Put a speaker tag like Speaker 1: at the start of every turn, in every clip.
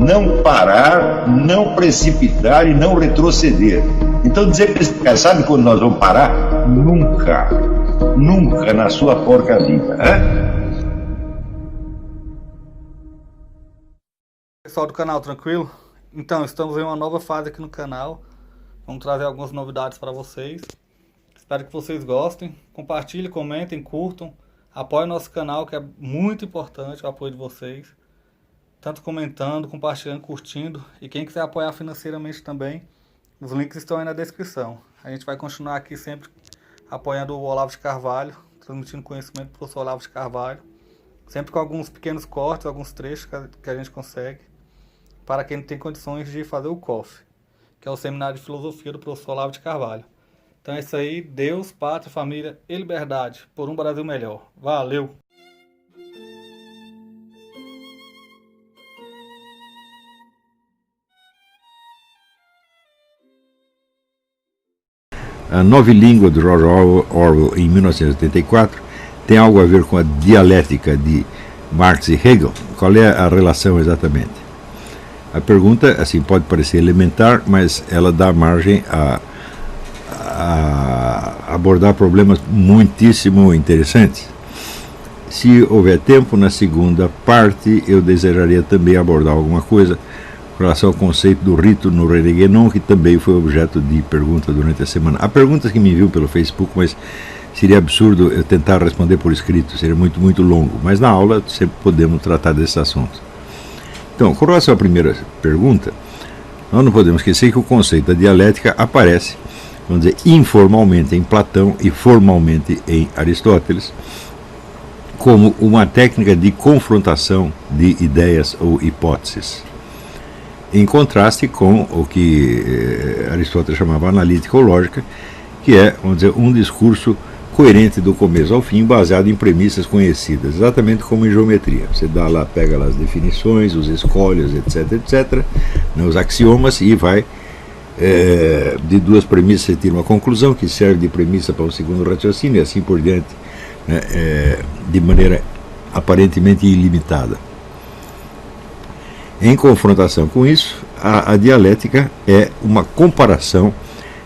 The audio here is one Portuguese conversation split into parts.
Speaker 1: não parar, não precipitar e não retroceder. Então dizer para esse cara, sabe quando nós vamos parar? Nunca. Nunca na sua porca vida.
Speaker 2: Pessoal do canal, tranquilo? Então, estamos em uma nova fase aqui no canal. Vamos trazer algumas novidades para vocês. Espero que vocês gostem. Compartilhem, comentem, curtam. Apoiem o nosso canal, que é muito importante o apoio de vocês. Tanto comentando, compartilhando, curtindo. E quem quiser apoiar financeiramente também, os links estão aí na descrição. A gente vai continuar aqui sempre apoiando o Olavo de Carvalho, transmitindo conhecimento para o professor Olavo de Carvalho. Sempre com alguns pequenos cortes, alguns trechos que a gente consegue. Para quem não tem condições de fazer o COF, que é o Seminário de Filosofia do professor Olavo de Carvalho. Então é isso aí. Deus, pátria, família e liberdade. Por um Brasil melhor. Valeu!
Speaker 3: A Nova Língua de George Orwell, em 1984, tem algo a ver com a dialética de Marx e Hegel. Qual é a relação exatamente? A pergunta, assim, pode parecer elementar, mas ela dá margem a abordar problemas muitíssimo interessantes. Se houver tempo, na segunda parte, eu desejaria também abordar alguma coisa com relação ao conceito do rito no Reneguenon, que também foi objeto de pergunta durante a semana. Há perguntas que me enviam pelo Facebook, mas seria absurdo eu tentar responder por escrito, seria muito, muito longo. Mas na aula sempre podemos tratar desse assunto. Então, com relação à primeira pergunta, nós não podemos esquecer que o conceito da dialética aparece, vamos dizer, informalmente em Platão e formalmente em Aristóteles, como uma técnica de confrontação de ideias ou hipóteses, em contraste com o que Aristóteles chamava analítica ou lógica, que é, vamos dizer, um discurso coerente do começo ao fim, baseado em premissas conhecidas, exatamente como em geometria. Você dá lá, pega lá as definições, os escolhos, etc., né, os axiomas, e vai de duas premissas você tira uma conclusão que serve de premissa para o segundo raciocínio e assim por diante, né, de maneira aparentemente ilimitada. Em confrontação com isso, a dialética é uma comparação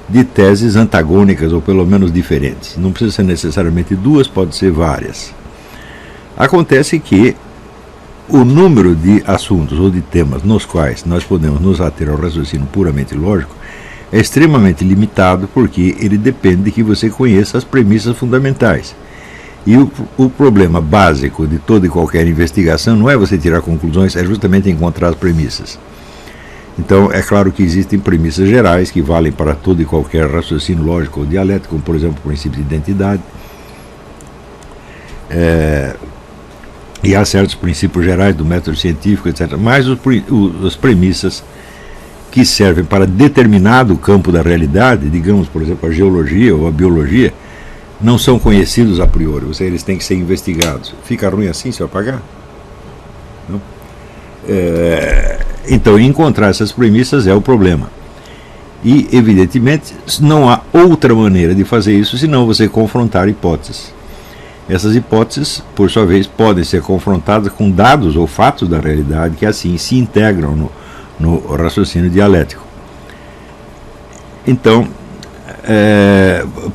Speaker 3: de teses antagônicas, ou pelo menos diferentes. Não precisa ser necessariamente duas, pode ser várias. Acontece que o número de assuntos ou de temas nos quais nós podemos nos ater ao raciocínio puramente lógico é extremamente limitado, porque ele depende de que você conheça as premissas fundamentais. E o problema básico de toda e qualquer investigação não é você tirar conclusões, é justamente encontrar as premissas. Então, é claro que existem premissas gerais que valem para todo e qualquer raciocínio lógico ou dialético, como, por exemplo, o princípio de identidade. E há certos princípios gerais do método científico, etc. Mas as premissas que servem para determinado campo da realidade, digamos, por exemplo, a geologia ou a biologia, não são conhecidos a priori, eles têm que ser investigados. Fica ruim assim se eu apagar? Não? Então, encontrar essas premissas é o problema. E, evidentemente, não há outra maneira de fazer isso senão você confrontar hipóteses. Essas hipóteses, por sua vez, podem ser confrontadas com dados ou fatos da realidade que assim se integram no raciocínio dialético. Então,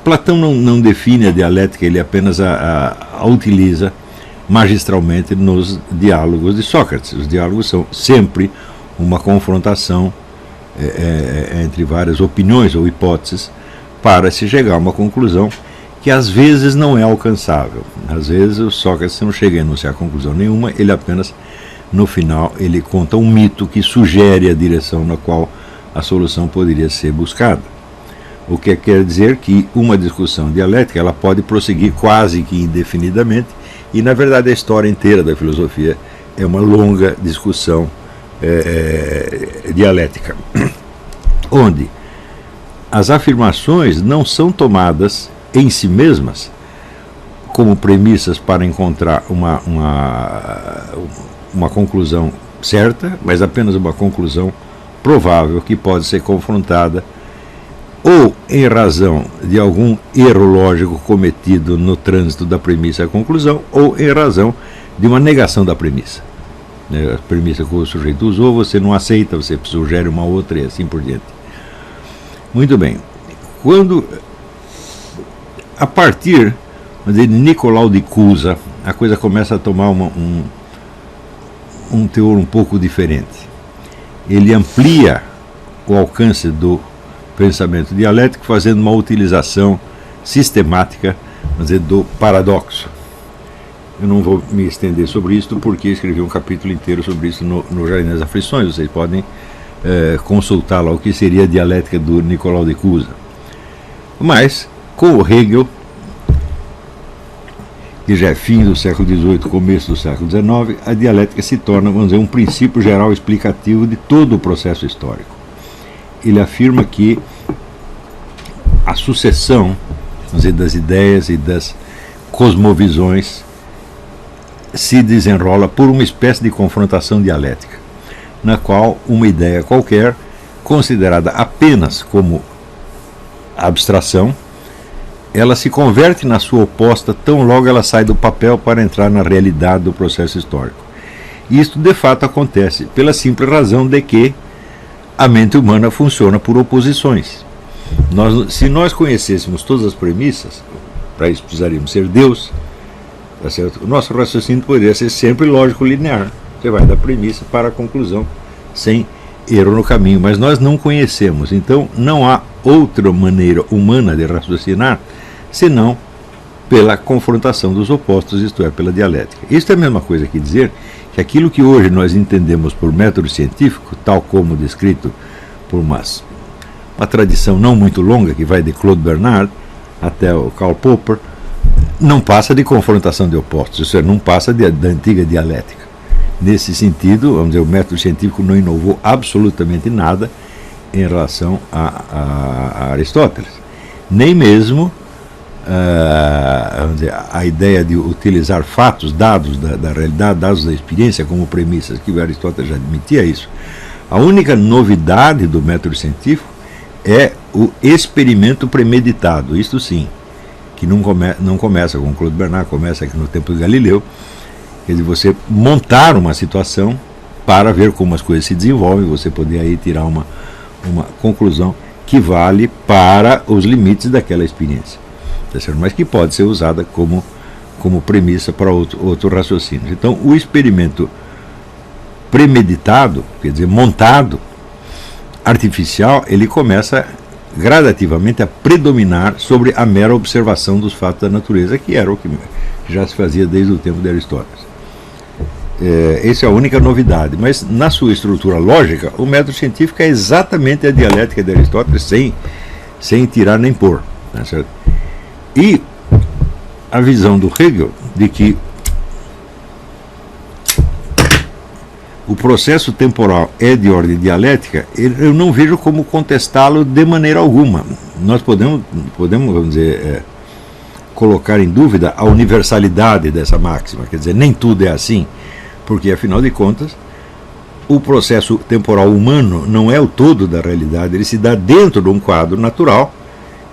Speaker 3: Platão não define a dialética, ele apenas a utiliza magistralmente nos diálogos de Sócrates. Os diálogos são sempre uma confrontação entre várias opiniões ou hipóteses para se chegar a uma conclusão que às vezes não é alcançável. Às vezes o Sócrates não chega a enunciar conclusão nenhuma, ele apenas, no final, ele conta um mito que sugere a direção na qual a solução poderia ser buscada. O que quer dizer que uma discussão dialética ela pode prosseguir quase que indefinidamente, e na verdade a história inteira da filosofia é uma longa discussão dialética, onde as afirmações não são tomadas em si mesmas como premissas para encontrar uma conclusão certa, mas apenas uma conclusão provável que pode ser confrontada ou em razão de algum erro lógico cometido no trânsito da premissa à conclusão, ou em razão de uma negação da premissa. né, a premissa que o sujeito usou, você não aceita, você sugere uma outra e assim por diante. Muito bem. Quando, a partir de Nicolau de Cusa, a coisa começa a tomar um teor um pouco diferente. Ele amplia o alcance do pensamento dialético, fazendo uma utilização sistemática, vamos dizer, do paradoxo. Eu não vou me estender sobre isso, porque escrevi um capítulo inteiro sobre isso no Jardim das Aflições. Vocês podem consultar lá o que seria a dialética do Nicolau de Cusa. Mas, com o Hegel, que já é fim do século XVIII, começo do século XIX, a dialética se torna, vamos dizer, um princípio geral explicativo de todo o processo histórico. Ele afirma que a sucessão, vamos dizer, das ideias e das cosmovisões se desenrola por uma espécie de confrontação dialética, na qual uma ideia qualquer, considerada apenas como abstração, ela se converte na sua oposta tão logo ela sai do papel para entrar na realidade do processo histórico. E isto de fato acontece pela simples razão de que a mente humana funciona por oposições. Se nós conhecêssemos todas as premissas, para isso precisaríamos ser Deus, tá certo? O nosso raciocínio poderia ser sempre lógico linear. Você vai da premissa para a conclusão, sem erro no caminho, mas nós não conhecemos, então não há outra maneira humana de raciocinar senão pela confrontação dos opostos, isto é, pela dialética. Isso é a mesma coisa que dizer que aquilo que hoje nós entendemos por método científico, tal como descrito por uma tradição não muito longa, que vai de Claude Bernard até o Karl Popper, não passa de confrontação de opostos, isso é, não passa da antiga dialética. Nesse sentido, vamos dizer, o método científico não inovou absolutamente nada em relação a Aristóteles. Nem mesmo vamos dizer, a ideia de utilizar fatos, dados da realidade, dados da experiência como premissas, que o Aristóteles já admitia isso. A única novidade do método científico é o experimento premeditado, isto sim, que não começa com Claude Bernard, começa aqui no tempo de Galileu, quer dizer, você montar uma situação para ver como as coisas se desenvolvem, você poder aí tirar uma conclusão que vale para os limites daquela experiência, mas que pode ser usada como premissa para outro raciocínio. Então, o experimento premeditado, quer dizer, montado, artificial, ele começa gradativamente a predominar sobre a mera observação dos fatos da natureza, que era o que já se fazia desde o tempo de Aristóteles. Essa é a única novidade, mas na sua estrutura lógica, o método científico é exatamente a dialética de Aristóteles, sem tirar nem pôr, né, certo? E a visão do Hegel de que o processo temporal é de ordem dialética, eu não vejo como contestá-lo de maneira alguma. Nós podemos vamos dizer, colocar em dúvida a universalidade dessa máxima, quer dizer, nem tudo é assim, porque, afinal de contas, o processo temporal humano não é o todo da realidade, ele se dá dentro de um quadro natural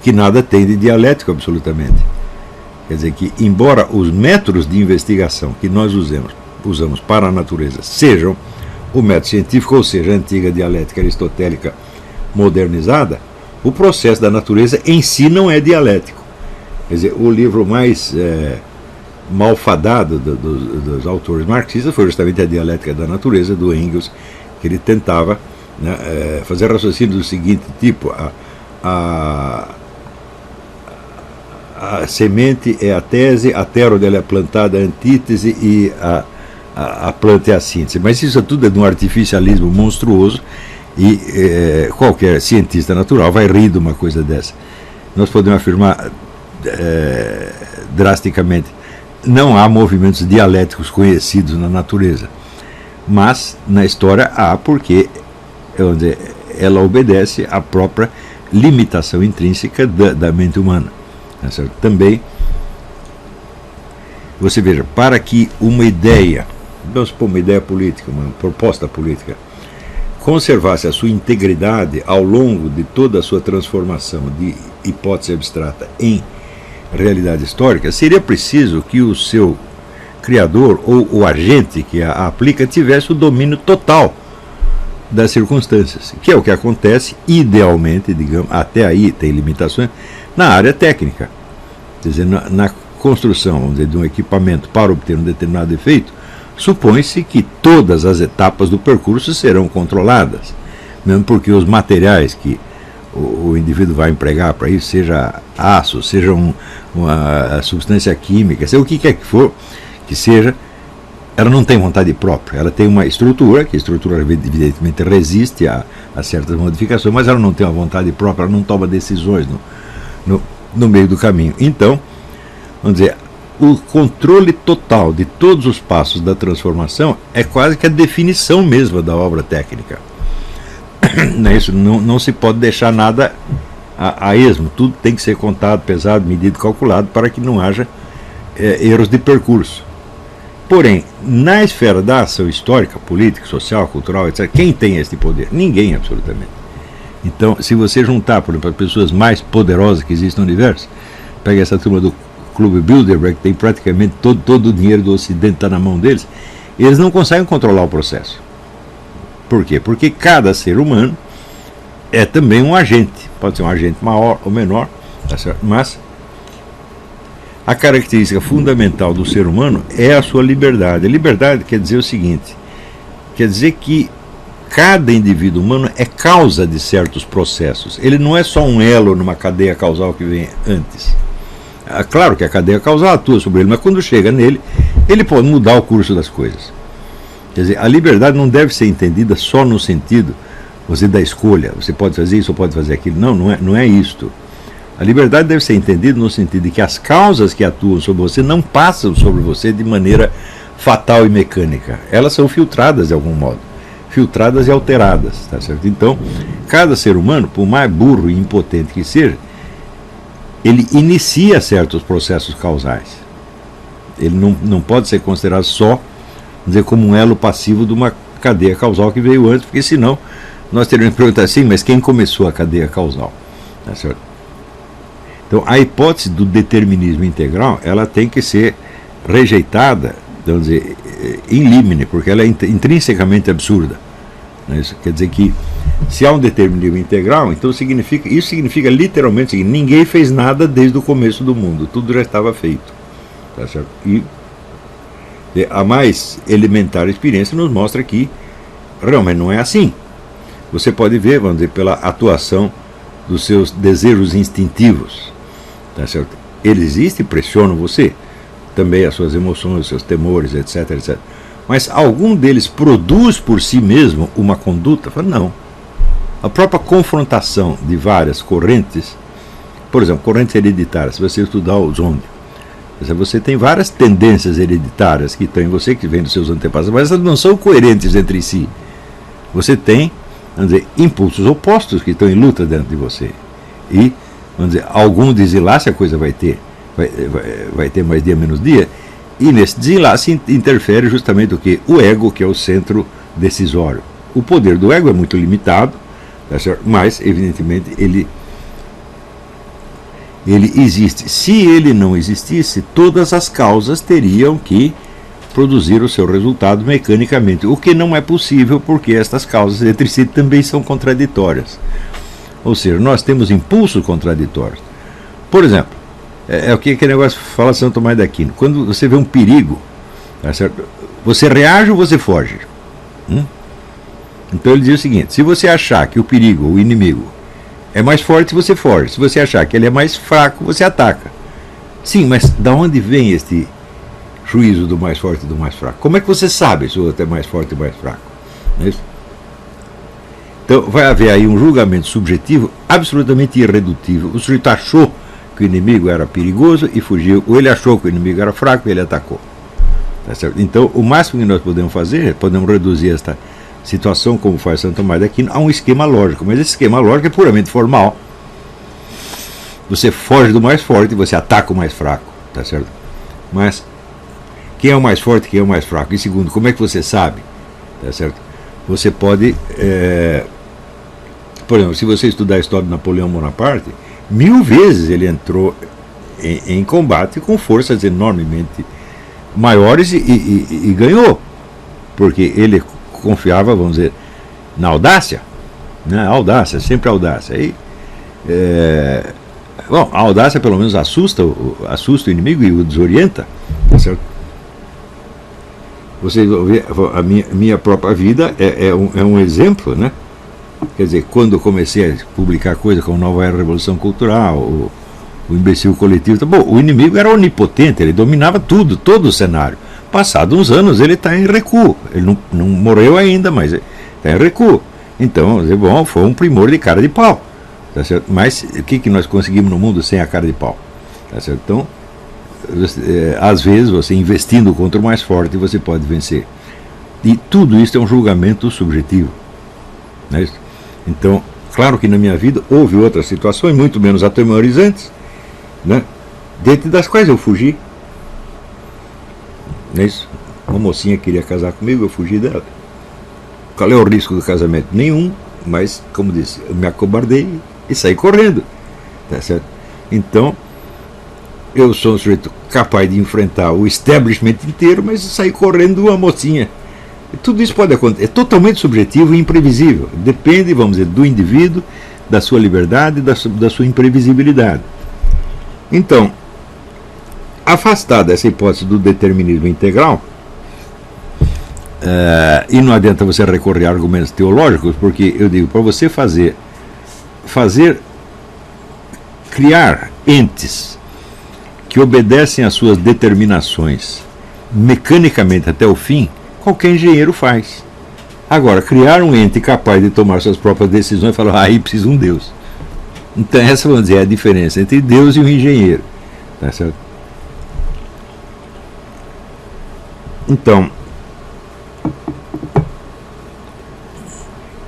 Speaker 3: que nada tem de dialético absolutamente. Quer dizer que, embora os métodos de investigação que nós usamos para a natureza sejam o método científico, ou seja, a antiga dialética aristotélica modernizada, o processo da natureza em si não é dialético. Quer dizer, o livro mais malfadado dos autores marxistas foi justamente a Dialética da Natureza, do Engels, que ele tentava, né, fazer raciocínio do seguinte tipo: a semente é a tese, a terra onde ela é plantada é a antítese e a planta é a síntese. Mas isso tudo é de um artificialismo monstruoso e qualquer cientista natural vai rir de uma coisa dessa. Nós podemos afirmar drasticamente: não há movimentos dialéticos conhecidos na natureza, mas na história há, porque ela obedece à própria limitação intrínseca da mente humana. Também, você veja, para que uma ideia, vamos supor uma ideia política, uma proposta política, conservasse a sua integridade ao longo de toda a sua transformação de hipótese abstrata em realidade histórica, seria preciso que o seu criador ou o agente que a aplica tivesse o domínio total das circunstâncias, que é o que acontece idealmente, digamos, até aí tem limitações, na área técnica. Quer dizer, na construção, vamos dizer, de um equipamento para obter um determinado efeito, supõe-se que todas as etapas do percurso serão controladas, mesmo porque os materiais que o indivíduo vai empregar para isso, seja aço, seja uma substância química, seja o que quer que for, que seja, ela não tem vontade própria, ela tem uma estrutura, que a estrutura evidentemente resiste a certas modificações, mas ela não tem uma vontade própria, ela não toma decisões no meio do caminho. Então, vamos dizer, o controle total de todos os passos da transformação é quase que a definição mesma da obra técnica. Isso não se pode deixar nada a esmo, tudo tem que ser contado, pesado, medido, calculado, para que não haja erros de percurso. Porém, na esfera da ação histórica, política, social, cultural, etc., quem tem esse poder? Ninguém, absolutamente. Então, se você juntar, por exemplo, as pessoas mais poderosas que existem no universo, pega essa turma do Clube Bilderberg, que tem praticamente todo o dinheiro do Ocidente está na mão deles, eles não conseguem controlar o processo. Por quê? Porque cada ser humano é também um agente. Pode ser um agente maior ou menor, tá certo? Mas a característica fundamental do ser humano é a sua liberdade. A liberdade quer dizer o seguinte, quer dizer que cada indivíduo humano é causa de certos processos. Ele não é só um elo numa cadeia causal que vem antes. Claro que a cadeia causal atua sobre ele, mas quando chega nele, ele pode mudar o curso das coisas. Quer dizer, a liberdade não deve ser entendida só no sentido da escolha. Você pode fazer isso ou pode fazer aquilo. Não é isto. A liberdade deve ser entendida no sentido de que as causas que atuam sobre você não passam sobre você de maneira fatal e mecânica. Elas são filtradas de algum modo. Filtradas e alteradas. Tá certo? Então, cada ser humano, por mais burro e impotente que seja, ele inicia certos processos causais. Ele não pode ser considerado só, dizer, como um elo passivo de uma cadeia causal que veio antes, porque senão nós teríamos que perguntar assim, mas quem começou a cadeia causal? Tá certo? Então, a hipótese do determinismo integral, ela tem que ser rejeitada, vamos dizer, in limine, porque ela é intrinsecamente absurda. Isso quer dizer que, se há um determinismo integral, então isso significa literalmente o seguinte: ninguém fez nada desde o começo do mundo, tudo já estava feito. Tá certo? E a mais elementar experiência nos mostra que realmente não é assim. Você pode ver, vamos dizer, pela atuação dos seus desejos instintivos. Tá certo? Eles existem e pressionam você. Também as suas emoções, os seus temores, etc, etc. Mas algum deles produz por si mesmo uma conduta? Não. A própria confrontação de várias correntes, por exemplo, correntes hereditárias, se você estudar o Zond, você tem várias tendências hereditárias que estão em você, que vêm dos seus antepassados, mas elas não são coerentes entre si. Você tem, vamos dizer, impulsos opostos que estão em luta dentro de você. E, vamos dizer, algum desenlace a coisa vai ter mais dia, menos dia, e nesse desenlace interfere justamente o que? O ego, que é o centro decisório. O poder do ego é muito limitado, tá certo? Mas, evidentemente, ele existe. Se ele não existisse, todas as causas teriam que produzir o seu resultado mecanicamente, o que não é possível, porque estas causas entre si também são contraditórias. Ou seja, nós temos impulsos contraditórios. Por exemplo, é o que aquele negócio fala São Tomás de Aquino: quando você vê um perigo, tá certo? Você reage ou você foge? Então ele diz o seguinte: se você achar que o perigo, o inimigo, é mais forte, você foge. Se você achar que ele é mais fraco, você ataca. Sim, mas da onde vem este juízo do mais forte e do mais fraco? Como é que você sabe se o outro é mais forte e mais fraco? Não é isso? Então vai haver aí um julgamento subjetivo absolutamente irredutível. O sujeito achou que o inimigo era perigoso e fugiu, ou ele achou que o inimigo era fraco e ele atacou. Tá certo? Então, o máximo que nós podemos fazer, podemos reduzir esta situação, como faz Santo Tomás de Aquino, a um esquema lógico. Mas esse esquema lógico é puramente formal. Você foge do mais forte e você ataca o mais fraco. Tá certo? Mas quem é o mais forte e quem é o mais fraco? E segundo, como é que você sabe? Tá certo? Você pode, por exemplo, se você estudar a história de Napoleão Bonaparte, 1000 vezes ele entrou em combate com forças enormemente maiores e ganhou, porque ele confiava, vamos dizer, na audácia, né? Audácia, sempre audácia. Aí, bom, a audácia pelo menos assusta o inimigo e o desorienta, tá certo? Vocês vão ver, a minha própria vida é um exemplo, né? Quer dizer, quando eu comecei a publicar coisas como Nova Era Revolução Cultural, o Imbecil Coletivo, tá bom, o inimigo era onipotente, ele dominava tudo, todo o cenário. Passados uns anos ele está em recuo, ele não morreu ainda, mas está em recuo. Então, bom, foi um primor de cara de pau, tá certo? Mas o que nós conseguimos no mundo sem a cara de pau? Tá certo? Então, às vezes, você investindo contra o mais forte, você pode vencer. E tudo isso é um julgamento subjetivo, não é isso? Então, claro que na minha vida houve outras situações muito menos atemorizantes, né? Dentro das quais eu fugi, não é isso? Uma mocinha queria casar comigo, eu fugi dela. Qual é o risco do casamento? Nenhum, mas, como disse, eu me acobardei e saí correndo, tá certo? Então, eu sou um sujeito capaz de enfrentar o establishment inteiro, mas sair correndo de uma mocinha. Tudo isso pode acontecer, é totalmente subjetivo e imprevisível. Depende, vamos dizer, do indivíduo, da sua liberdade, da sua imprevisibilidade. Então, afastada essa hipótese do determinismo integral, e não adianta você recorrer a argumentos teológicos, porque eu digo, para você criar entes que obedecem às suas determinações mecanicamente até o fim, qualquer engenheiro faz. Agora, criar um ente capaz de tomar suas próprias decisões e falar, aí precisa um Deus. Então essa, vamos dizer, é a diferença entre Deus e o engenheiro. Tá certo? Então,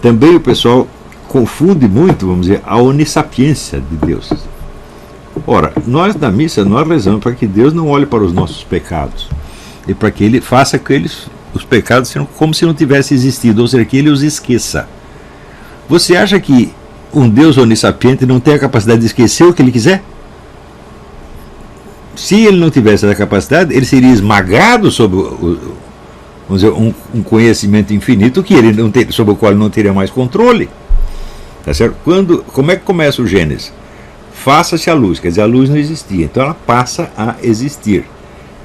Speaker 3: também o pessoal confunde muito, vamos dizer, a onissapiência de Deus. Ora, nós na missa, nós rezamos para que Deus não olhe para os nossos pecados e para que Ele faça que os pecados sejam como se não tivesse existido, ou seja, que Ele os esqueça. Você acha que um Deus onissapiente não tem a capacidade de esquecer o que Ele quiser? Se Ele não tivesse essa capacidade, Ele seria esmagado sob vamos dizer, um conhecimento infinito que ele não ter, sobre o qual ele não teria mais controle. Tá certo? Como é que começa o Gênesis? Faça-se a luz, quer dizer, a luz não existia, então ela passa a existir.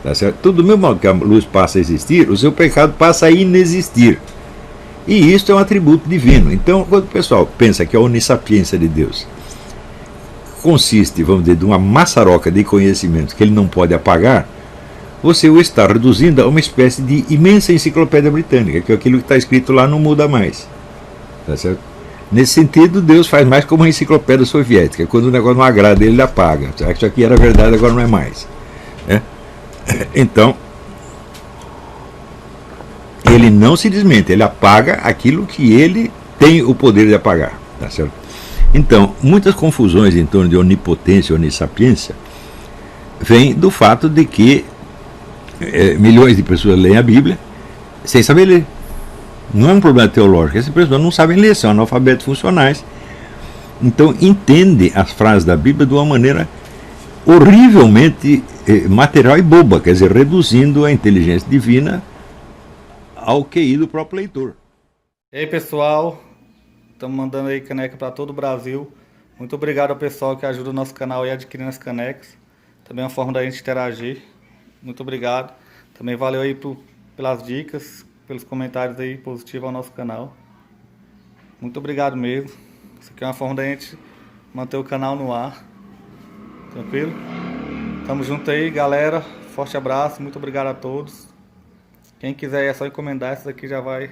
Speaker 3: Tá certo? Tudo do mesmo modo que a luz passa a existir, o seu pecado passa a inexistir. E isso é um atributo divino. Então, quando o pessoal pensa que a onissapiência de Deus consiste, vamos dizer, de uma maçaroca de conhecimentos que ele não pode apagar, você o está reduzindo a uma espécie de imensa enciclopédia britânica, que é aquilo que está escrito lá não muda mais. Tá certo? Nesse sentido, Deus faz mais como uma enciclopédia soviética. Quando o negócio não agrada, ele apaga. Isso aqui era verdade, agora não é mais. Né? Então, ele não se desmente, ele apaga aquilo que ele tem o poder de apagar. Tá certo? Então, muitas confusões em torno de onipotência e onissapiência vêm do fato de que milhões de pessoas leem a Bíblia sem saber ler. Não é um problema teológico, essas pessoas não sabem ler, são analfabetos funcionais. Então entendem as frases da Bíblia de uma maneira horrivelmente material e boba, quer dizer, reduzindo a inteligência divina ao QI do próprio leitor.
Speaker 2: E aí, pessoal, estamos mandando aí caneca para todo o Brasil. Muito obrigado ao pessoal que ajuda o nosso canal e adquirindo as canecas. Também é uma forma da gente interagir. Muito obrigado. Também valeu aí pelas dicas, pelos comentários aí positivos ao nosso canal. Muito obrigado mesmo. Isso aqui é uma forma da gente manter o canal no ar. Tranquilo? Tamo junto aí, galera. Forte abraço. Muito obrigado a todos. Quem quiser é só encomendar. Essa daqui já vai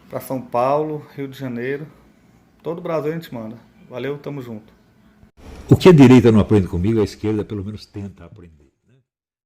Speaker 2: para São Paulo, Rio de Janeiro. Todo o Brasil a gente manda. Valeu, tamo junto.
Speaker 3: O que a direita não aprende comigo, a esquerda pelo menos tenta aprender.